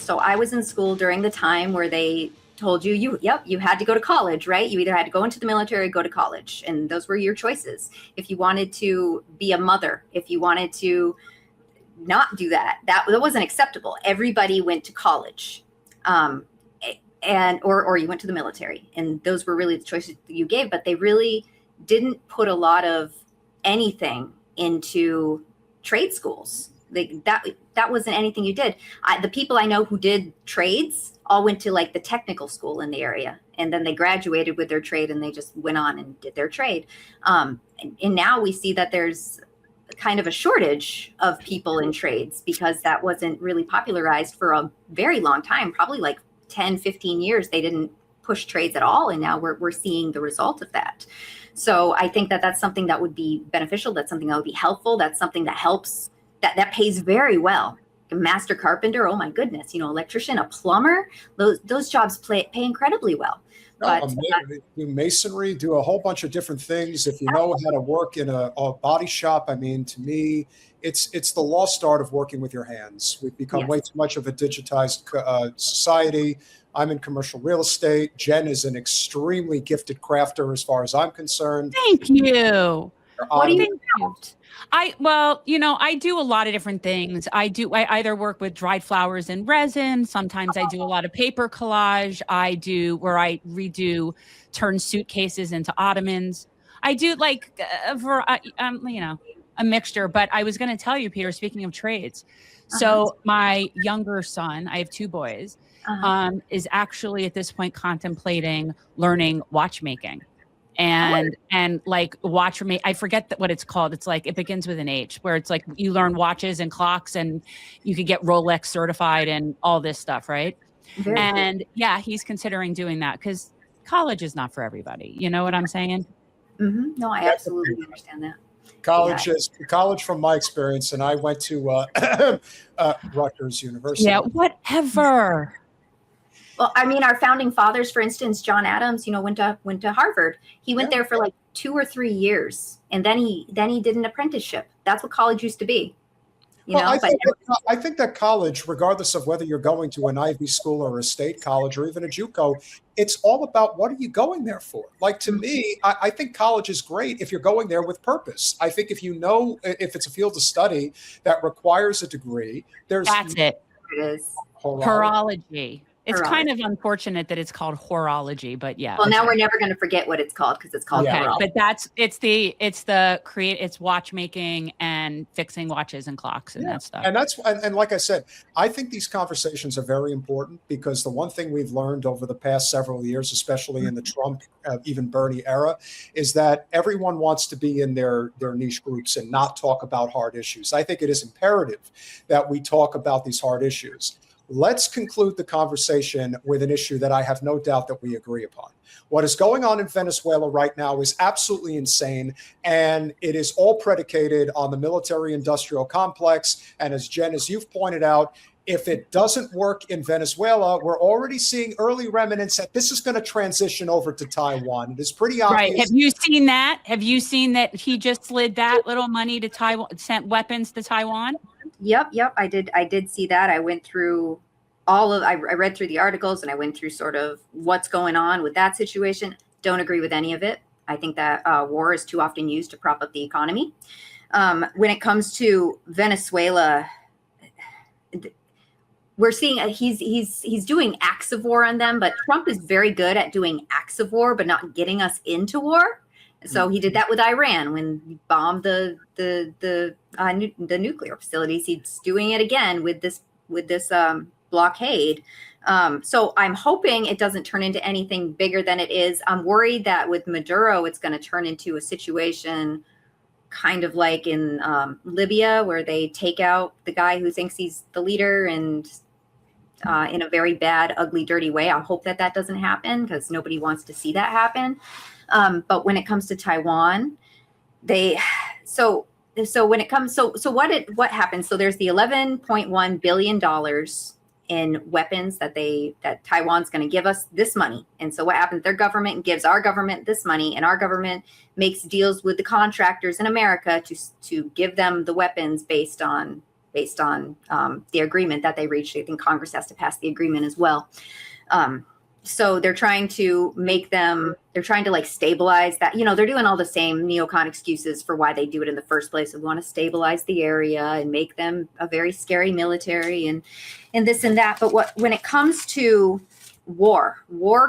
So I was in school during the time where they told you had to go to college, right? You either had to go into the military or go to college. And those were your choices. If you wanted to be a mother, if you wanted to not do that, that wasn't acceptable. Everybody went to college. Or you went to the military. And those were really the choices that you gave, but they really didn't put a lot of anything into trade schools. That wasn't anything you did. The people I know who did trades all went to like the technical school in the area, and then they graduated with their trade and they just went on and did their trade. And now we see that there's kind of a shortage of people in trades because that wasn't really popularized for a very long time, probably like 10, 15 years. They didn't push trades at all. And now we're seeing the result of that. So I think that that's something that would be beneficial. That's something that would be helpful. That's something that helps, that pays very well. A master carpenter, oh my goodness, electrician, a plumber, those jobs pay incredibly well. But do masonry, do a whole bunch of different things. If you know how to work in a body shop, I mean, to me, it's the lost art of working with your hands. We've become way too much of a digitized society. I'm in commercial real estate. Jen is an extremely gifted crafter as far as I'm concerned. Thank you. What do you craft? I do a lot of different things. I either work with dried flowers and resin. Sometimes I do a lot of paper collage. I turn suitcases into ottomans. I do like a mixture. But I was going to tell you, Peter, speaking of trades. So my younger son, I have two boys, is actually at this point contemplating learning watchmaking. And like watch for me, I forget what it's called. It's like, it begins with an H, where it's like you learn watches and clocks and you could get Rolex certified and all this stuff, right? Very and cool. He's considering doing that because college is not for everybody. You know what I'm saying? Mm-hmm. No, I absolutely understand that. College from my experience, and I went to Rutgers University. Yeah, whatever. Well, I mean, our founding fathers, for instance, John Adams, went to Harvard. He went there for like 2 or 3 years, and then he did an apprenticeship. That's what college used to be. I think that college, regardless of whether you're going to an Ivy school or a state college or even a JUCO, it's all about what are you going there for? Like, to me, I think college is great if you're going there with purpose. I think if it's a field of study that requires a degree, that's it. It is horology. It's kind of unfortunate that it's called horology, but yeah. Well, now we're never going to forget what it's called because it's called horology. But it's watchmaking and fixing watches and clocks and that stuff. And like I said, I think these conversations are very important because the one thing we've learned over the past several years, especially in the Trump, even Bernie era, is that everyone wants to be in their niche groups and not talk about hard issues. I think it is imperative that we talk about these hard issues. Let's conclude the conversation with an issue that I have no doubt that we agree upon. What is going on in Venezuela right now is absolutely insane, and it is all predicated on the military-industrial complex. And as Jen, as you've pointed out, if it doesn't work in Venezuela, we're already seeing early remnants that this is going to transition over to Taiwan. It is pretty obvious. Right. Have you seen that? Have you seen that he just slid that little money to Taiwan, sent weapons to Taiwan? Yep. I did see that. I went through I read through the articles and I went through sort of what's going on with that situation. Don't agree with any of it. I think that war is too often used to prop up the economy. When it comes to Venezuela, we're seeing he's doing acts of war on them, but Trump is very good at doing acts of war, but not getting us into war. So he did that with Iran when he bombed the nuclear facilities. He's doing it again with this blockade. So I'm hoping it doesn't turn into anything bigger than it is. I'm worried that with Maduro, it's going to turn into a situation kind of like in Libya, where they take out the guy who thinks he's the leader and in a very bad, ugly, dirty way. I hope that doesn't happen because nobody wants to see that happen. But when it comes to Taiwan, what happens? So there's the $11.1 billion in weapons that Taiwan's going to give us this money. And so what happens? Their government gives our government this money, and our government makes deals with the contractors in America to give them the weapons based on based on the agreement that they reached. I think Congress has to pass the agreement as well. So they're trying to they're trying to like stabilize that. They're doing all the same neocon excuses for why they do it in the first place. We want to stabilize the area and make them a very scary military and this and that. But when it comes to war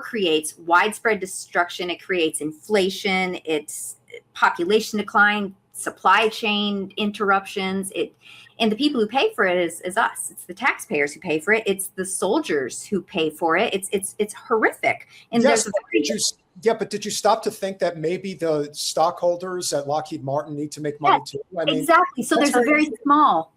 creates widespread destruction. It creates inflation. It's population decline, supply chain interruptions. And the people who pay for it is us. It's the taxpayers who pay for it. It's the soldiers who pay for it. It's horrific. And yes, but did you stop to think that maybe the stockholders at Lockheed Martin need to make money too? Exactly. So there's a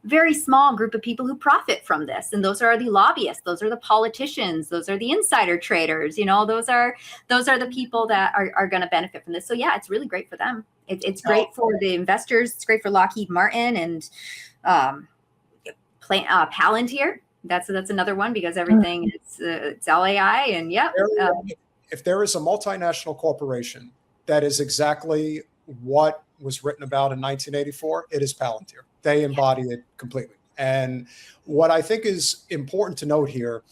very small group of people who profit from this. And those are the lobbyists. Those are the politicians. Those are the insider traders. Those are the people that are going to benefit from this. So yeah, it's really great for them. It's great for the investors. It's great for Lockheed Martin and Palantir. That's another one because everything it's all AI and if there is a multinational corporation that is exactly what was written about in 1984, it is Palantir. They embody it completely. And what I think is important to note here,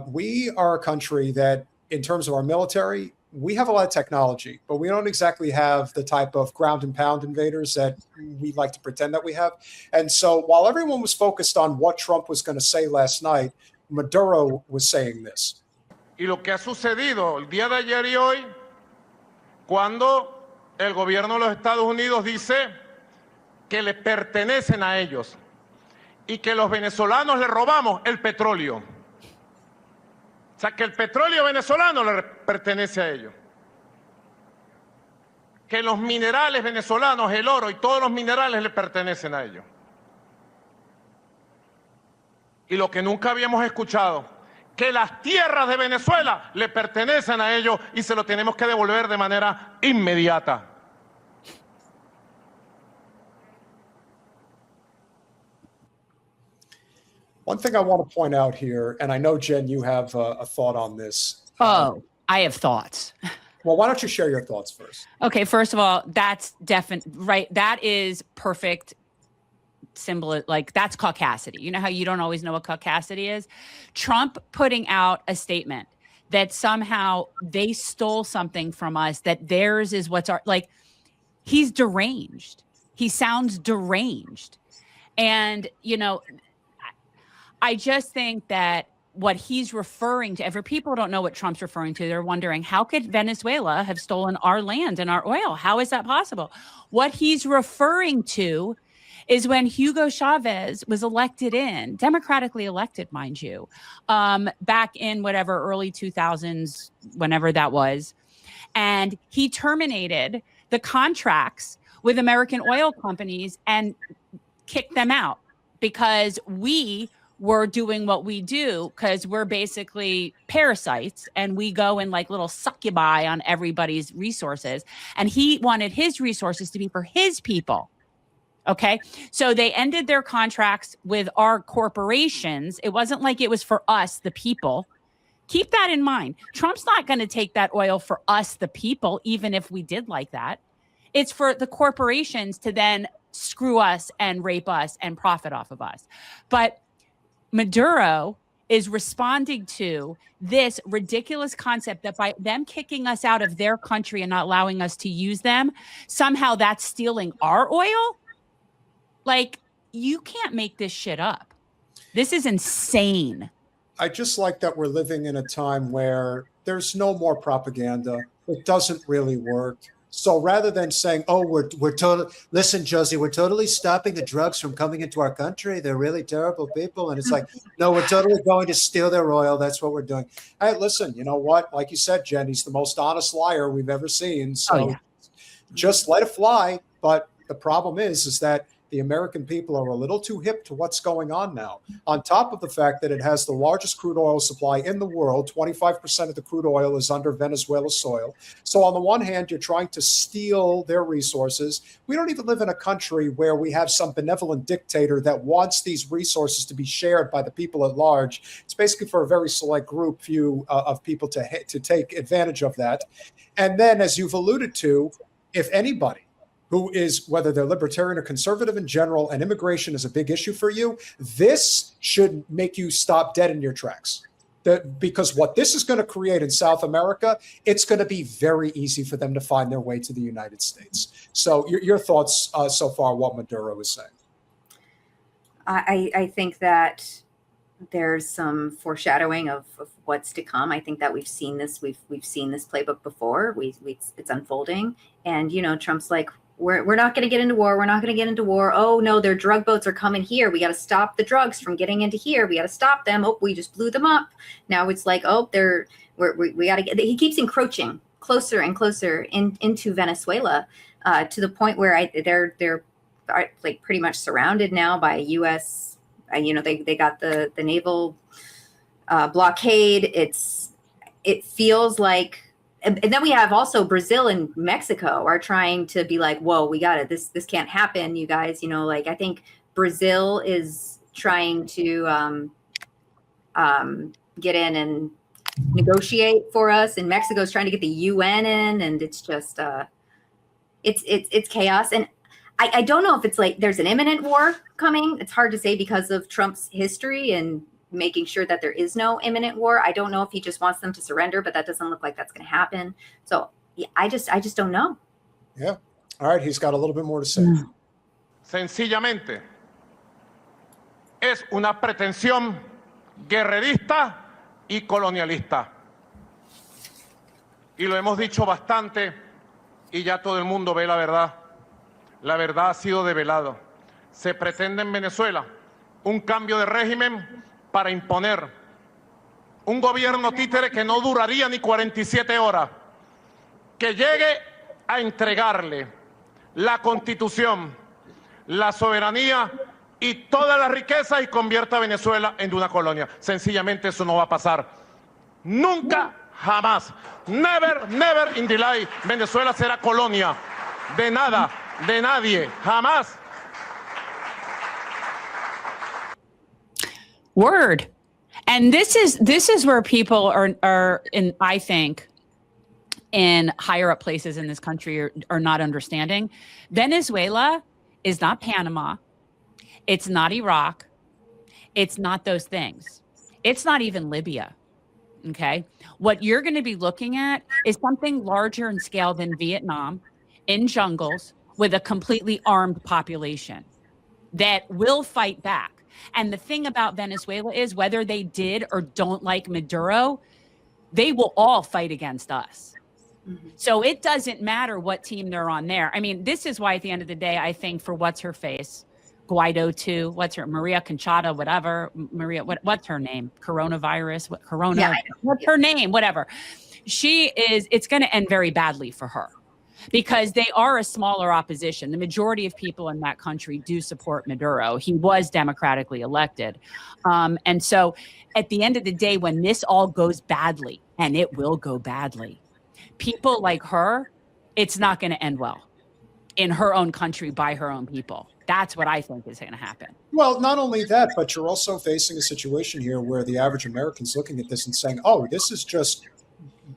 we are a country that, in terms of our military, we have a lot of technology, but we don't exactly have the type of ground and pound invaders that we like to pretend that we have. And so while everyone was focused on what Trump was going to say last night, Maduro was saying this. Y lo que ha sucedido el día de ayer y hoy, cuando el gobierno de los Estados Unidos dice que le pertenecen a ellos y que los venezolanos le robamos el petróleo. O sea, que el petróleo venezolano le pertenece a ellos. Que los minerales venezolanos, el oro y todos los minerales le pertenecen a ellos. Y lo que nunca habíamos escuchado, que las tierras de Venezuela le pertenecen a ellos y se lo tenemos que devolver de manera inmediata. One thing I want to point out here, and I know, Jen, you have a thought on this. Oh, I have thoughts. Well, why don't you share your thoughts first? Okay, first of all, that's definitely right. That is perfect symbol. Like, that's caucasity. You know how you don't always know what caucasity is? Trump putting out a statement that somehow they stole something from us, that theirs is what's our, like, he's deranged. He sounds deranged. And, I just think that what he's referring to, if people don't know what Trump's referring to, they're wondering, how could Venezuela have stolen our land and our oil? How is that possible? What he's referring to is when Hugo Chavez was elected in, democratically elected, mind you, back in whatever early 2000s, whenever that was. And he terminated the contracts with American oil companies and kicked them out because we were doing what we do, because we're basically parasites and we go and like little succubi on everybody's resources. And he wanted his resources to be for his people. Okay. So they ended their contracts with our corporations. It wasn't like it was for us, the people. Keep that in mind. Trump's not going to take that oil for us, the people, even if we did like that. It's for the corporations to then screw us and rape us and profit off of us. But Maduro is responding to this ridiculous concept that by them kicking us out of their country and not allowing us to use them, somehow that's stealing our oil. Like, you can't make this shit up. This is insane. I just like that we're living in a time where there's no more propaganda. It doesn't really work. So rather than saying, oh, we're totally, listen, Josie, we're totally stopping the drugs from coming into our country. They're really terrible people. And it's like, no, we're totally going to steal their oil. That's what we're doing. Hey, listen, you know what? Like you said, Jen, he's the most honest liar we've ever seen. So just let it fly. But the problem is that the American people are a little too hip to what's going on now. On top of the fact that it has the largest crude oil supply in the world, 25% of the crude oil is under Venezuela's soil. So on the one hand, you're trying to steal their resources. We don't even live in a country where we have some benevolent dictator that wants these resources to be shared by the people at large. It's basically for a very select few of people to take advantage of that. And then, as you've alluded to, if anybody who is, whether they're libertarian or conservative in general, and immigration is a big issue for you, this should make you stop dead in your tracks. Because what this is going to create in South America, it's going to be very easy for them to find their way to the United States. So your thoughts so far, what Maduro is saying? I think that there's some foreshadowing of what's to come. I think that we've seen this. We've seen this playbook before. It's unfolding. And, you know, Trump's like, we're not going to get into war. We're not going to get into war. Oh, no, their drug boats are coming here. We got to stop the drugs from getting into here. We got to stop them. Oh, we just blew them up. Now it's like, oh, we got to get. He keeps encroaching closer and closer into Venezuela to the point where they're like pretty much surrounded now by U.S. You know, they got the naval blockade. It feels like. And then we have also Brazil and Mexico are trying to be like, whoa, we got it. This can't happen, you guys. You know, like I think Brazil is trying to get in and negotiate for us, and Mexico is trying to get the UN in, and it's just it's chaos. And I don't know if it's like there's an imminent war coming. It's hard to say because of Trump's history and making sure that there is no imminent war. I don't know if he just wants them to surrender, but that doesn't look like that's going to happen. So yeah, I just don't know. Yeah. All right. He's got a little bit more to say. Sencillamente es una pretensión guerrerista y colonialista. Y lo hemos dicho bastante y ya todo el mundo ve la verdad. La verdad ha sido develada. Se pretende en Venezuela un cambio de régimen para imponer un gobierno títere que no duraría ni 47 horas, que llegue a entregarle la Constitución, la soberanía y toda la riqueza y convierta a Venezuela en una colonia. Sencillamente eso no va a pasar. Nunca, jamás. Never, never in the life. Venezuela será colonia de nada, de nadie, jamás. Word. And this is where people are in, I think, in higher up places in this country are not understanding. Venezuela is not Panama. It's not Iraq. It's not those things. It's not even Libya. Okay. What you're going to be looking at is something larger in scale than Vietnam, in jungles with a completely armed population that will fight back. And the thing about Venezuela is whether they did or don't like Maduro, they will all fight against us. Mm-hmm. So it doesn't matter what team they're on there. I mean, this is why at the end of the day, I think for what's her face, Guaido too, what's her, Maria Conchata, whatever, Maria, what's her name? Coronavirus, what Corona, yeah, what's her name? Whatever. She is, it's going to end very badly for her. Because they are a smaller opposition. The majority of people in that country do support Maduro. He was democratically elected. And so at the end of the day, when this all goes badly, and it will go badly, people like her, it's not going to end well in her own country by her own people. That's what I think is going to happen. Well, not only that, but you're also facing a situation here where the average American's looking at this and saying, oh, this is just,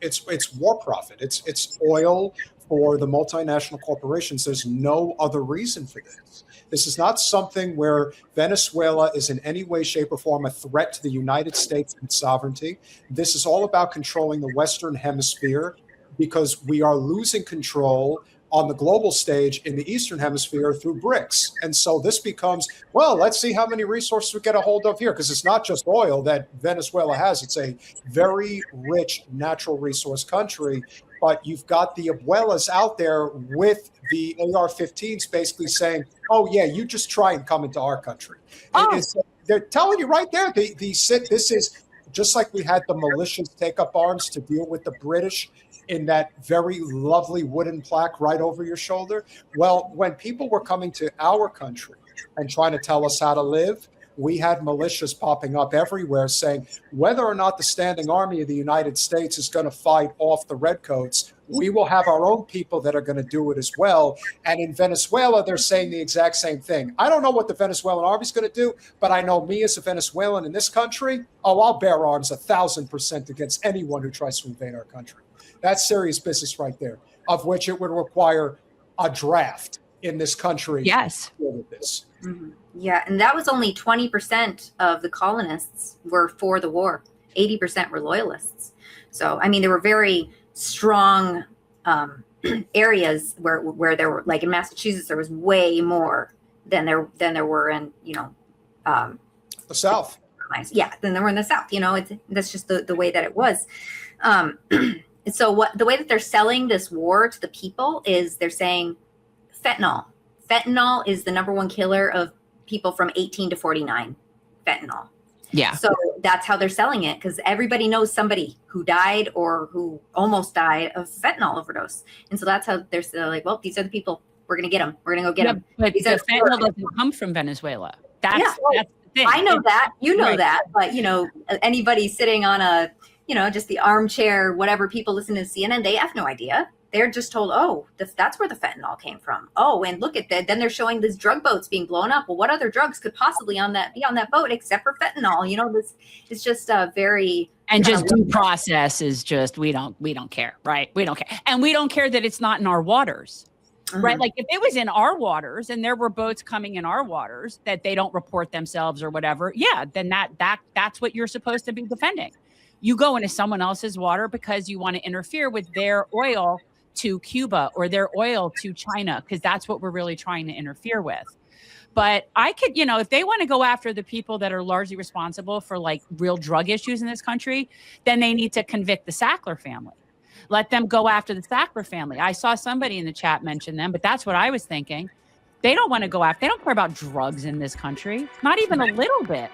it's war profit. It's oil for the multinational corporations. There's no other reason for this. This is not something where Venezuela is in any way, shape, or form a threat to the United States and its sovereignty. This is all about controlling the Western Hemisphere because we are losing control on the global stage in the Eastern Hemisphere through BRICS. And so this becomes, well, let's see how many resources we get a hold of here, because it's not just oil that Venezuela has. It's a very rich natural resource country. But you've got the abuelas out there with the AR-15s basically saying, oh, yeah, you just try and come into our country. Oh. They're telling you right there, this is just like we had the militias take up arms to deal with the British in that very lovely wooden plaque right over your shoulder. Well, when people were coming to our country and trying to tell us how to live, we had militias popping up everywhere saying whether or not the standing army of the United States is going to fight off the redcoats, we will have our own people that are going to do it as well. And in Venezuela, they're saying the exact same thing. I don't know what the Venezuelan army is going to do, but I know me as a Venezuelan in this country, I'll bear arms 1,000% against anyone who tries to invade our country. That's serious business right there, of which it would require a draft in this country. Yes. With this. Mm-hmm. Yeah, and that was only 20% of the colonists were for the war. 80% were loyalists. So, I mean, there were very strong areas where there were, like in Massachusetts, there was way more than there were in, The South. Yeah, than there were in the South. That's just the way that it was. So the way that they're selling this war to the people is they're saying fentanyl. Fentanyl is the number one killer of people from 18 to 49. Fentanyl. Yeah. So that's how they're selling it, because everybody knows somebody who died or who almost died of fentanyl overdose. And so that's how they're like, well, these are the people. We're going to get them. We're going to go get them. But the fentanyl doesn't come from Venezuela. That's the thing. I know that. You know Right. that. But, anybody sitting on just the armchair, whatever, people listening to CNN, they have no idea. They're just told, oh, that's where the fentanyl came from. Oh, and look at that. Then they're showing these drug boats being blown up. Well, what other drugs could possibly be on that boat except for fentanyl? This is just a very just due process is just we don't care, right? We don't care, and we don't care that it's not in our waters, right? Like if it was in our waters and there were boats coming in our waters that they don't report themselves or whatever, yeah, then that's what you're supposed to be defending. You go into someone else's water because you want to interfere with their oil to Cuba or their oil to China, because that's what we're really trying to interfere with. But I could, if they want to go after the people that are largely responsible for like real drug issues in this country, then they need to convict the Sackler family. Let them go after the Sackler family. I saw somebody in the chat mention them, but that's what I was thinking. They don't want to go after, they don't care about drugs in this country, not even a little bit.